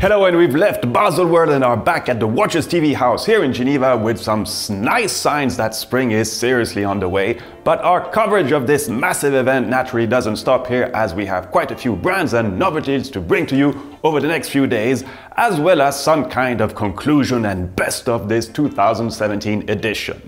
Hello, and we've left Baselworld and are back at the Watches TV house here in Geneva with some nice signs that spring is seriously on the way. But our coverage of this massive event naturally doesn't stop here, as we have quite a few brands and novelties to bring to you over the next few days, as well as some kind of conclusion and best of this 2017 edition.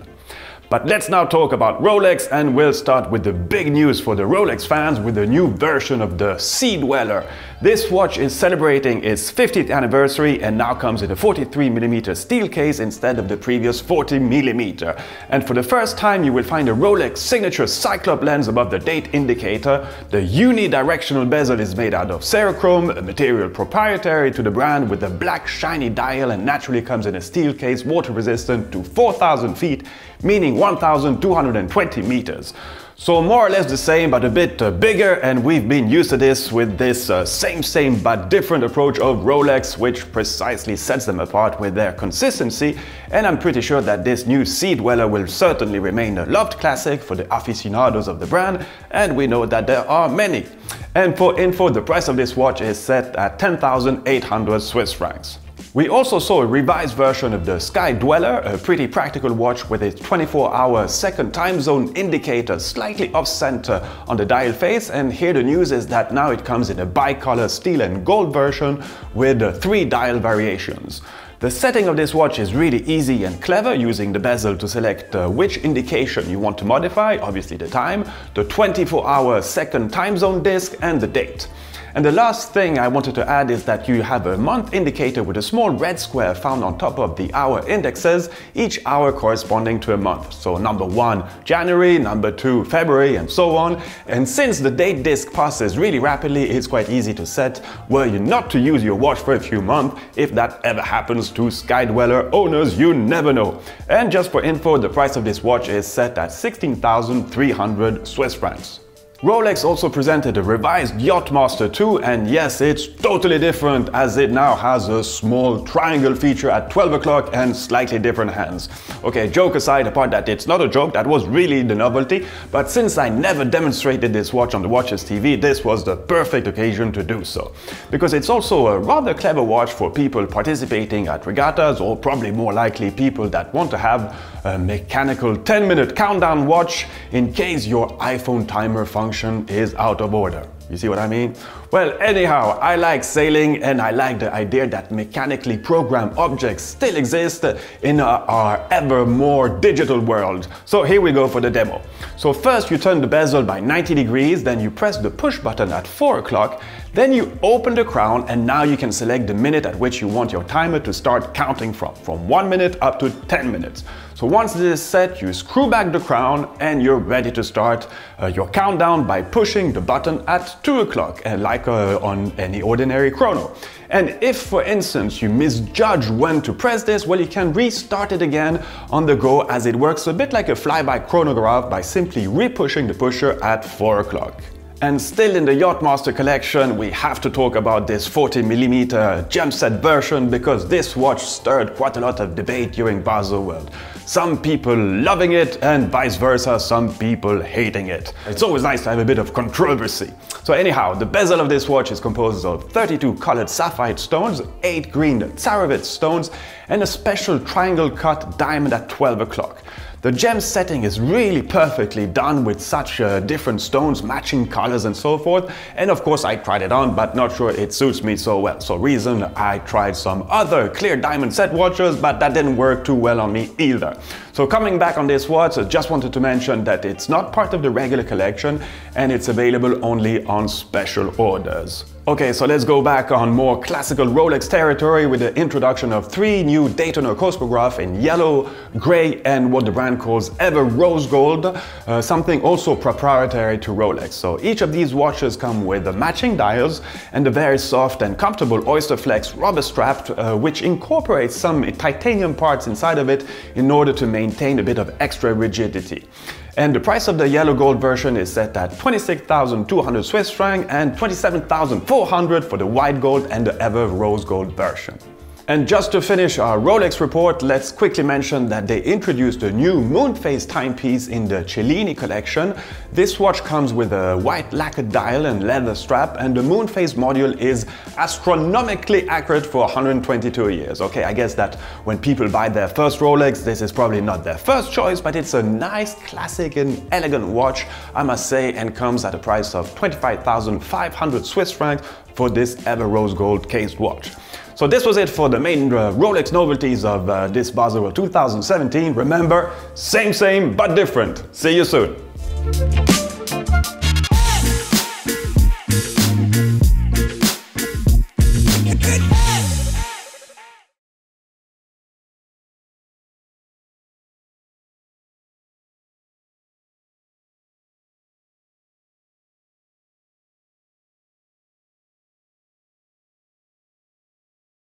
But let's now talk about Rolex, and we'll start with the big news for the Rolex fans with the new version of the Sea Dweller. This watch is celebrating its 50th anniversary and now comes in a 43mm steel case instead of the previous 40mm. And for the first time you will find a Rolex signature Cyclops lens above the date indicator. The unidirectional bezel is made out of Cerachrome, a material proprietary to the brand, with a black shiny dial, and naturally comes in a steel case water resistant to 4,000 feet, meaning 1,220 meters. So more or less the same, but a bit bigger, and we've been used to this with this same but different approach of Rolex, which precisely sets them apart with their consistency. And I'm pretty sure that this new Sea Dweller will certainly remain a loved classic for the aficionados of the brand, and we know that there are many. And for info, the price of this watch is set at 10,800 Swiss francs. We also saw a revised version of the Sky Dweller, a pretty practical watch with a 24-hour second time zone indicator slightly off-center on the dial face, and here the news is that now it comes in a bicolor steel and gold version with 3 dial variations. The setting of this watch is really easy and clever, using the bezel to select which indication you want to modify, obviously the time, the 24-hour second time zone disc, and the date. And the last thing I wanted to add is that you have a month indicator with a small red square found on top of the hour indexes, each hour corresponding to a month. So number 1 January, number 2 February, and so on. And since the date disc passes really rapidly, it's quite easy to set were you not to use your watch for a few months. If that ever happens to Sky Dweller owners, you never know. And just for info, the price of this watch is set at 16,300 Swiss francs. Rolex also presented a revised Yachtmaster 2, and yes, it's totally different, as it now has a small triangle feature at 12 o'clock and slightly different hands. Okay, joke aside, apart that it's not a joke, that was really the novelty, but since I never demonstrated this watch on the Watches TV, this was the perfect occasion to do so. Because it's also a rather clever watch for people participating at regattas, or probably more likely people that want to have a mechanical 10-minute countdown watch in case your iPhone timer function is out of order. You see what I mean? Well, anyhow, I like sailing, and I like the idea that mechanically programmed objects still exist in our ever more digital world. So here we go for the demo. So first you turn the bezel by 90 degrees, then you press the push button at 4 o'clock, then you open the crown, and now you can select the minute at which you want your timer to start counting from 1 minute up to 10 minutes. So once this is set, you screw back the crown and you're ready to start your countdown by pushing the button at 2 o'clock, like on any ordinary chrono. And if, for instance, you misjudge when to press this, well, you can restart it again on the go, as it works a bit like a flyby chronograph by simply re-pushing the pusher at 4 o'clock. And still in the Yachtmaster collection, we have to talk about this 40mm Jumpset version, because this watch stirred quite a lot of debate during Baselworld. Some people loving it, and vice versa, some people hating it. It's always nice to have a bit of controversy. So anyhow, the bezel of this watch is composed of 32 colored sapphire stones, 8 green Tsarovitz stones, and a special triangle cut diamond at 12 o'clock. The gem setting is really perfectly done, with such different stones, matching colors and so forth. And of course I tried it on, but not sure it suits me so well. So reason I tried some other clear diamond set watches, but that didn't work too well on me either. So coming back on this watch, I just wanted to mention that it's not part of the regular collection, and it's available only on special orders. Okay, so let's go back on more classical Rolex territory with the introduction of 3 new Daytona chronograph in yellow, gray, and what the brand calls ever rose gold, something also proprietary to Rolex. So each of these watches come with the matching dials and the very soft and comfortable Oyster Flex rubber strap, which incorporates some titanium parts inside of it in order to maintain a bit of extra rigidity. And the price of the yellow gold version is set at 26,200 Swiss francs and 27,400 for the white gold and the ever rose gold version. And just to finish our Rolex report, let's quickly mention that they introduced a new moon phase timepiece in the Cellini collection. This watch comes with a white lacquered dial and leather strap, and the moon phase module is astronomically accurate for 122 years. Okay, I guess that when people buy their first Rolex, this is probably not their first choice, but it's a nice, classic and elegant watch, I must say, and comes at a price of 25,500 Swiss francs for this ever rose gold cased watch. So this was it for the main Rolex novelties of this Baselworld 2017. Remember, same but different. See you soon.